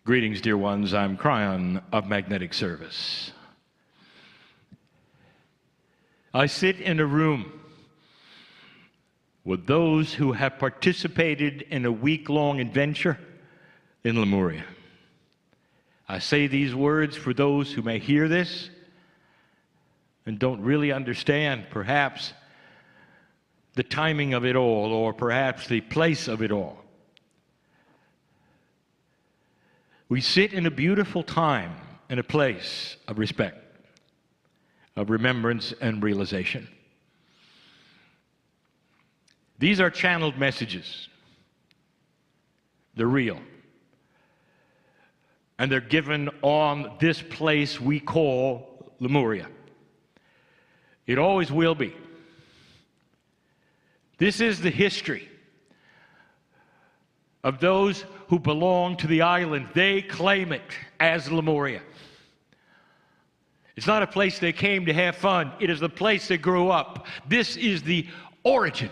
Greetings, dear ones. I'm Kryon of Magnetic Service. I sit in a room with those who have participated in a week-long adventure in Lemuria. I say these words for those who may hear this and don't really understand, perhaps, the timing of it all, or perhaps the place of it all. We sit in a beautiful time and a place of respect, of remembrance and realization. These are channeled messages. They're real. And they're given on this place we call Lemuria. It always will be. This is the history of those who belong to the island. They claim it as Lemuria. It's not a place they came to have fun. It is the place they grew up. This is the origin,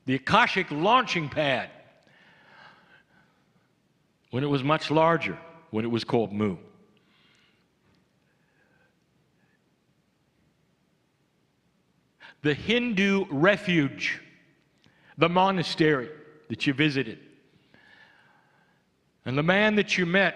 the Akashic launching pad, when it was much larger, when it was called Mu. The Hindu refuge, the monastery that you visited, and the man that you met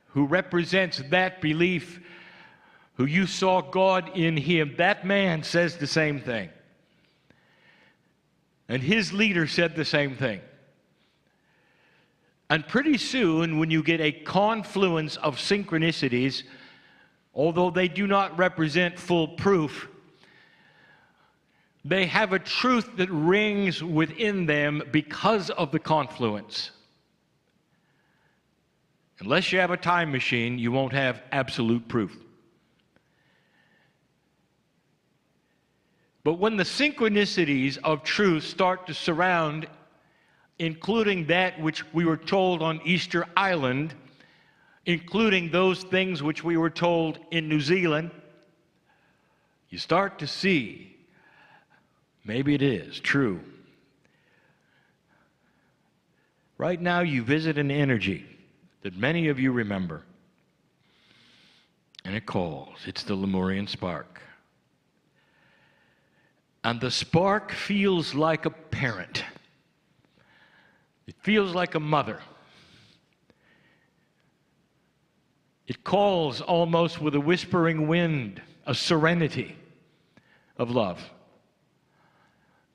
who represents that belief, who you saw God in him, that man says the same thing. And his leader said the same thing. And pretty soon, when you get a confluence of synchronicities, although they do not represent full proof, they have a truth that rings within them because of the confluence. Unless you have a time machine, you won't have absolute proof. But when the synchronicities of truth start to surround, including that which we were told on Easter Island, including those things which we were told in New Zealand, you start to see maybe it is true. Right now you visit an energy that many of you remember, and it calls. It's the Lemurian spark. And the spark feels like a parent. It feels like a mother. It calls almost with a whispering wind, a serenity of love.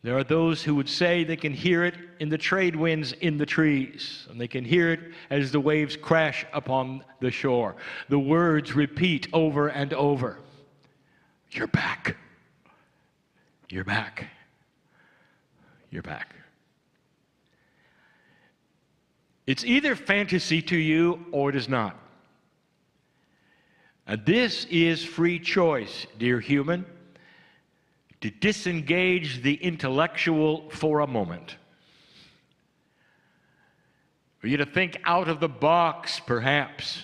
There are those who would say they can hear it in the trade winds in the trees, and they can hear it as the waves crash upon the shore. The words repeat over and over. You're back. You're back. You're back. It's either fantasy to you or it is not. And this is free choice, dear human, to disengage the intellectual for a moment. For you to think out of the box, perhaps,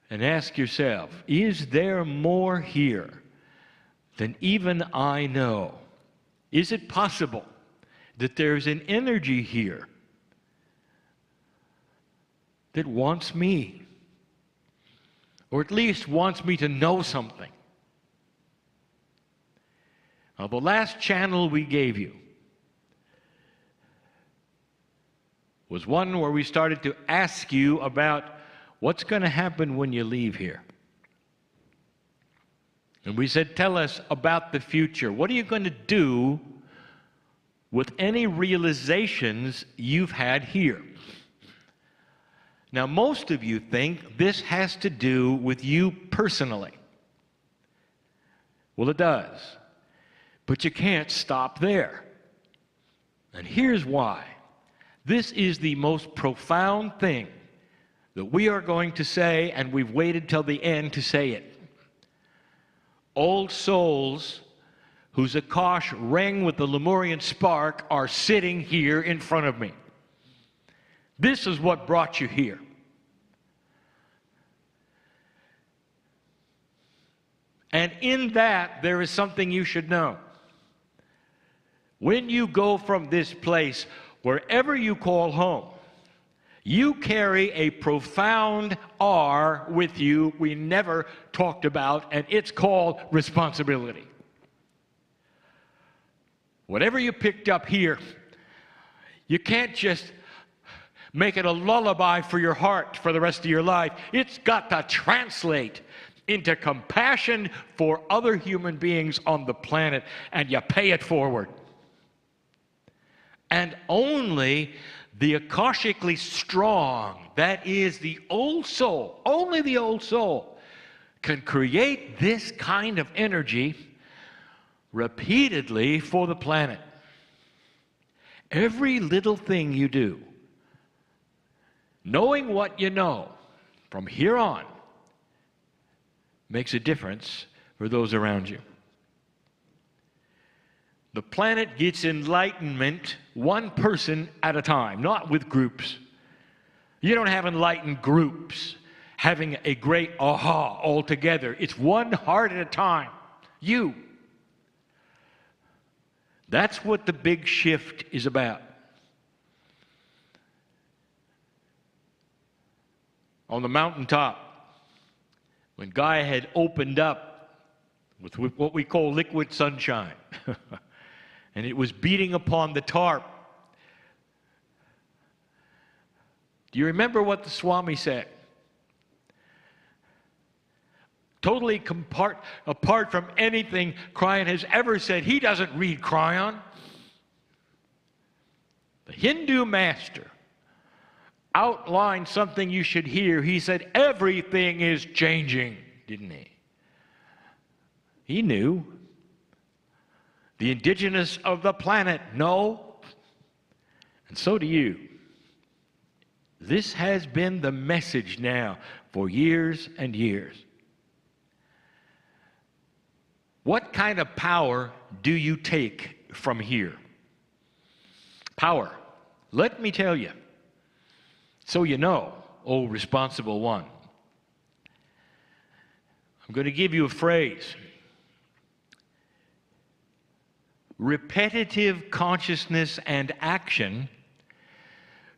and ask yourself, is there more here than even I know? Is it possible that there's an energy here that wants me, or at least wants me to know something? Now, the last channel we gave you was one where we started to ask you about what's going to happen when you leave here. And we said, tell us about the future. What are you going to do with any realizations you've had here? Now, most of you think this has to do with you personally. Well, it does. But you can't stop there. And here's why. This is the most profound thing that we are going to say, and we've waited till the end to say it. Old souls whose Akash rang with the Lemurian spark are sitting here in front of me. This is what brought you here. And in that, there is something you should know. When you go from this place, wherever you call home, You carry a profound R with you we never talked about, and it's called responsibility. Whatever you picked up here, you can't just make it a lullaby for your heart for the rest of your life. It's got to translate into compassion for other human beings on the planet, and you pay it forward. And only the akashically strong, that is the old soul, only the old soul, can create this kind of energy repeatedly for the planet. Every little thing you do, knowing what you know from here on, makes a difference for those around you. The planet gets enlightenment one person at a time, not with groups. You don't have enlightened groups having a great aha all together. It's one heart at a time. You. That's what the big shift is about. On the mountaintop, when Gaia had opened up with what we call liquid sunshine, and it was beating upon the tarp. Do you remember what the Swami said? Totally apart from anything Kryon has ever said. He doesn't read Kryon. The Hindu master outlined something you should hear. He said, everything is changing, didn't he? He knew. The indigenous of the planet know, and so do you. This has been the message now for years and years. What kind of power do you take from here? Power. Let me tell you, so you know, oh responsible one. I'm going to give you a phrase. Repetitive consciousness and action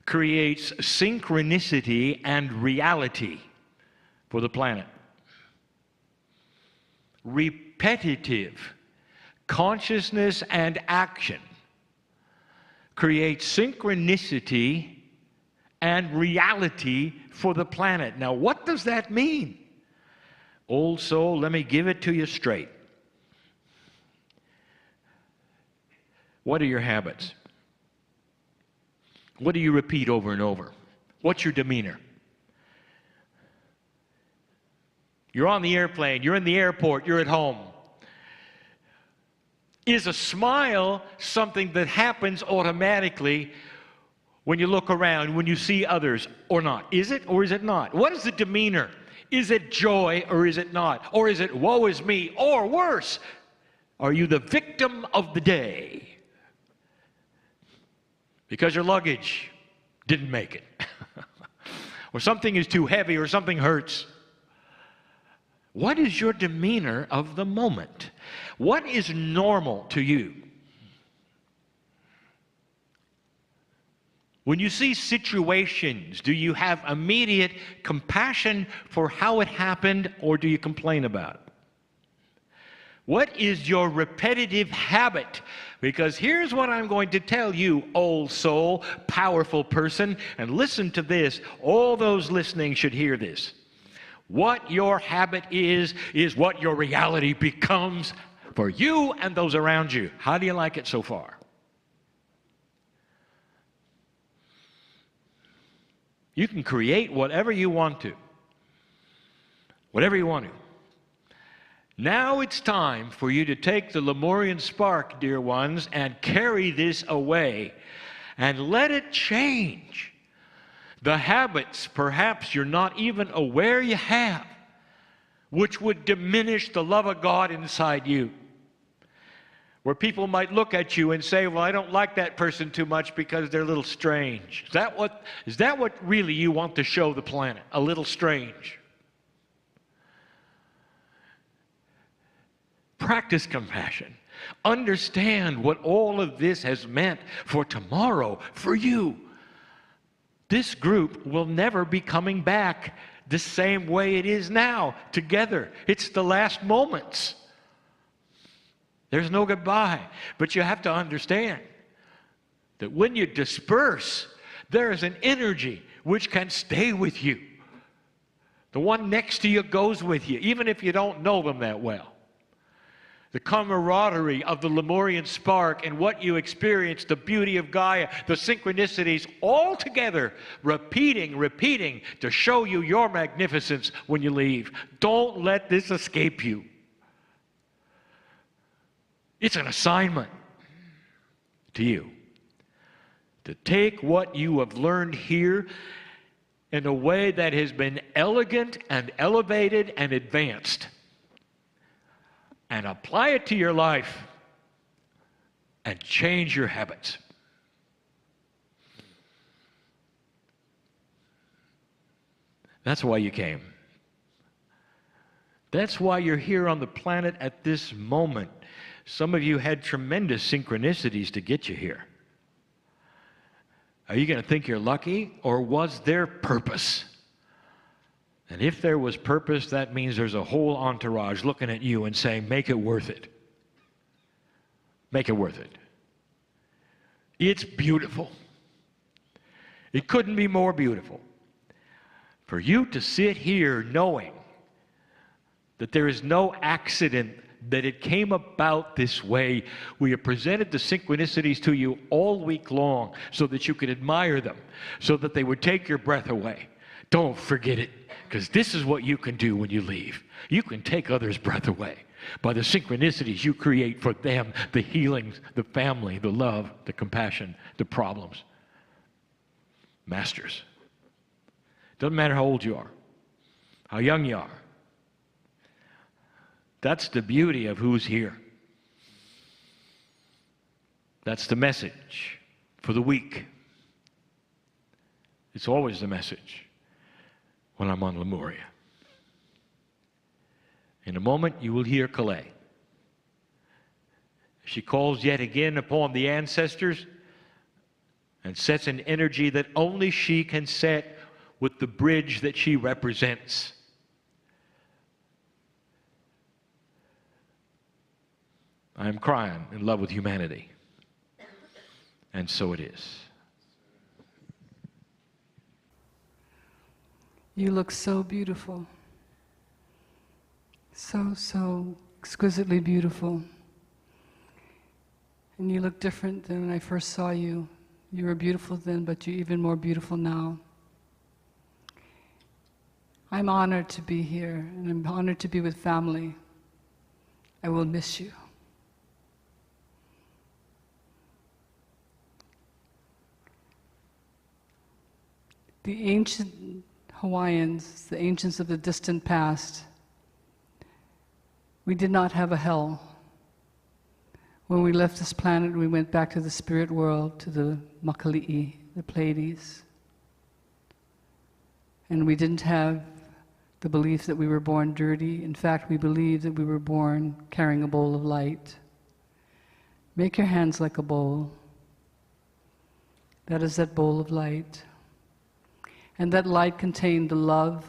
creates synchronicity and reality for the planet. Repetitive consciousness and action creates synchronicity and reality for the planet. Now, what does that mean? Old soul, let me give it to you straight. What are your habits? What do you repeat over and over? What's your demeanor? You're on the airplane, you're in the airport, you're at home. Is a smile something that happens automatically when you look around, when you see others, or not? Is it or is it not? What is the demeanor? Is it joy or is it not? Or is it woe is me? Or worse, are you the victim of the day? Because your luggage didn't make it. Or something is too heavy or something hurts. What is your demeanor of the moment? What is normal to you? When you see situations, do you have immediate compassion for how it happened, or do you complain about it? What is your repetitive habit? Because here's what I'm going to tell you, old soul, powerful person, and listen to this. All those listening should hear this. What your habit is what your reality becomes for you and those around you. How do you like it so far? You can create whatever you want to. Whatever you want to. Now it's time for you to take the Lemurian spark, dear ones, and carry this away and let it change the habits perhaps you're not even aware you have, which would diminish the love of God inside you. Where people might look at you and say, well, I don't like that person too much because they're a little strange. Is that what really you want to show the planet? A little strange? Practice compassion. Understand what all of this has meant for tomorrow, for you. This group will never be coming back the same way it is now, together. It's the last moments. There's no goodbye. But you have to understand that when you disperse, there is an energy which can stay with you. The one next to you goes with you, even if you don't know them that well. The camaraderie of the Lemurian spark and what you experience, the beauty of Gaia, the synchronicities, all together, repeating to show you your magnificence when you leave. Don't let this escape you. It's an assignment to you to take what you have learned here in a way that has been elegant and elevated and advanced, and apply it to your life and change your habits. That's why you came. That's why you're here on the planet at this moment. Some of you had tremendous synchronicities to get you here. Are you going to think you're lucky, or was there purpose? And if there was purpose, that means there's a whole entourage looking at you and saying, make it worth it. Make it worth it. It's beautiful. It couldn't be more beautiful. For you to sit here knowing that there is no accident, that it came about this way. We have presented the synchronicities to you all week long so that you could admire them, so that they would take your breath away. Don't forget it, because this is what you can do when you leave. You can take others' breath away by the synchronicities you create for them, the healings, the family, the love, the compassion, the problems. Masters. Doesn't matter how old you are, how young you are. That's the beauty of who's here. That's the message for the week. It's always the message when I'm on Lemuria. In a moment, you will hear Calais. She calls yet again upon the ancestors and sets an energy that only she can set with the bridge that she represents. I am Kryon, in love with humanity. And so it is. You look so beautiful. So exquisitely beautiful. And you look different than when I first saw you. You were beautiful then, but you're even more beautiful now. I'm honored to be here, and I'm honored to be with family. I will miss you. The ancient Hawaiians, the ancients of the distant past, we did not have a hell. When we left this planet, we went back to the spirit world, to the Makali'i, the Pleiades. And we didn't have the belief that we were born dirty. In fact, we believed that we were born carrying a bowl of light. Make your hands like a bowl. That is that bowl of light. And that light contained the love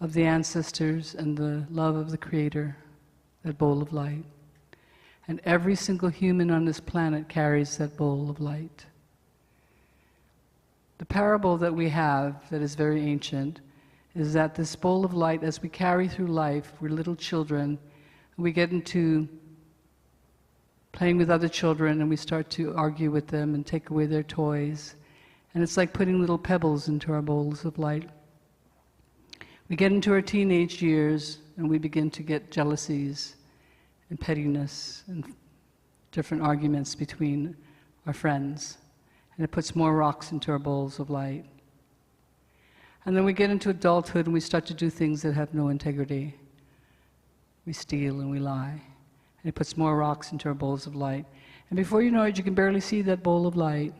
of the ancestors and the love of the Creator, that bowl of light. And every single human on this planet carries that bowl of light. The parable that we have, that is very ancient, is that this bowl of light, as we carry through life, we're little children, we get into playing with other children and we start to argue with them and take away their toys. And it's like putting little pebbles into our bowls of light. We get into our teenage years and we begin to get jealousies and pettiness and different arguments between our friends. And it puts more rocks into our bowls of light. And then we get into adulthood and we start to do things that have no integrity. We steal and we lie. And it puts more rocks into our bowls of light. And before you know it, you can barely see that bowl of light.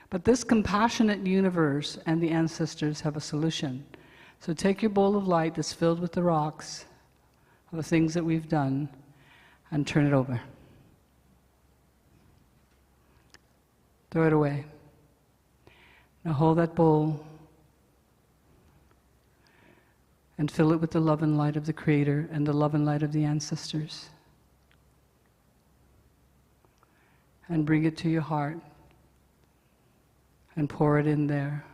But this compassionate universe and the ancestors have a solution. So take your bowl of light that's filled with the rocks of the things that we've done and turn it over. Throw it away. Now hold that bowl and fill it with the love and light of the Creator and the love and light of the ancestors. And bring it to your heart and pour it in there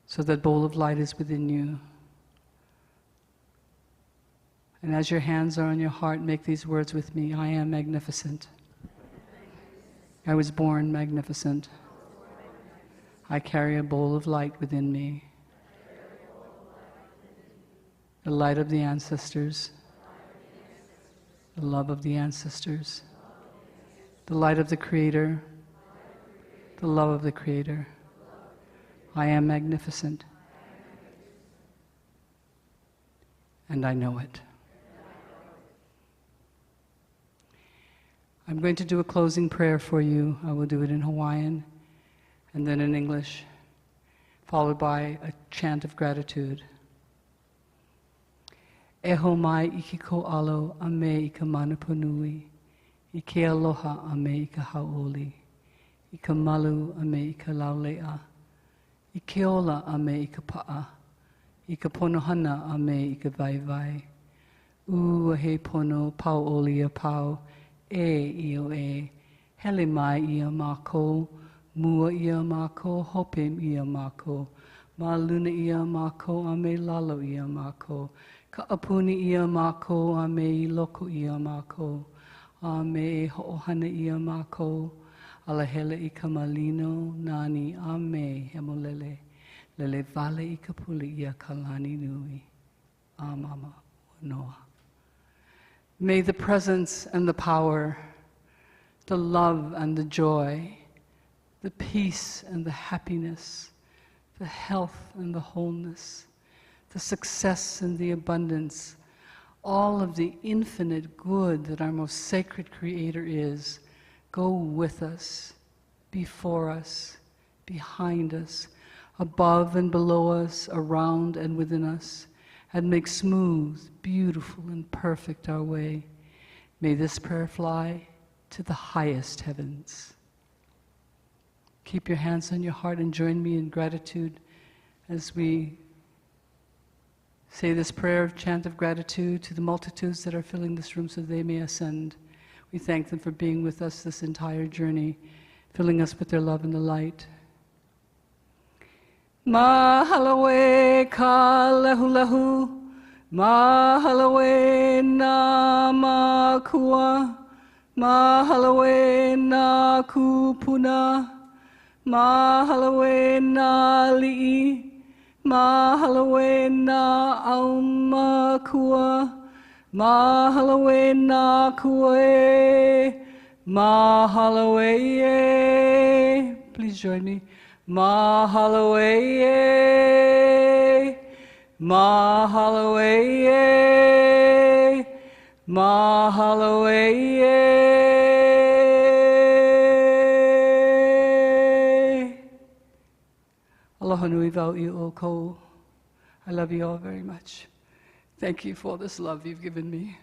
so that bowl of light is within you. And as your hands are on your heart, make these words with me. I am magnificent. I was born magnificent. I carry a bowl of light within me. The light of the ancestors. The love of the ancestors. The light of the Creator. The love of the Creator. I am magnificent. And I know it. I'm going to do a closing prayer for you. I will do it in Hawaiian and then in English, followed by a chant of gratitude. Eho mai iki ko alo a me i ka manapunui, i ke aloha a me i ka haoli, i ka malu a me i ka laulea, i ke ola a me i ka pa'a, i ka ponohana a me i ka vaivai. U a he pono pau oli a pau, e io e, hele mai ia mako, mua ia mako, hopem ia mako, ma luna ia mako, a me lalo ia mako, ka apuni ia mako, a me I loko ia mako, a me ho'ohana ia mako, ala hele I ka malino, nani a me hemolele, lele vale I ka puli ia kalani nui, a mama noa. May the presence and the power, the love and the joy, the peace and the happiness, the health and the wholeness, the success and the abundance, all of the infinite good that our most sacred Creator is, go with us, before us, behind us, above and below us, around and within us, and make smooth, beautiful, and perfect our way. May this prayer fly to the highest heavens. Keep your hands on your heart and join me in gratitude as we say this prayer of chant of gratitude to the multitudes that are filling this room so they may ascend. We thank them for being with us this entire journey, filling us with their love and the light. Mahalawe ka lehu lehu, mahalawe na makua, mahalawe na kupuna, mahalawe na li'i, mahalawe na aumakua, mahalawe na kue, mahalawe. Please join me. Mahalawe, mahalawe, mahalawe. Aloha nui wau I o kou. I love you all very much. Thank you for this love you've given me.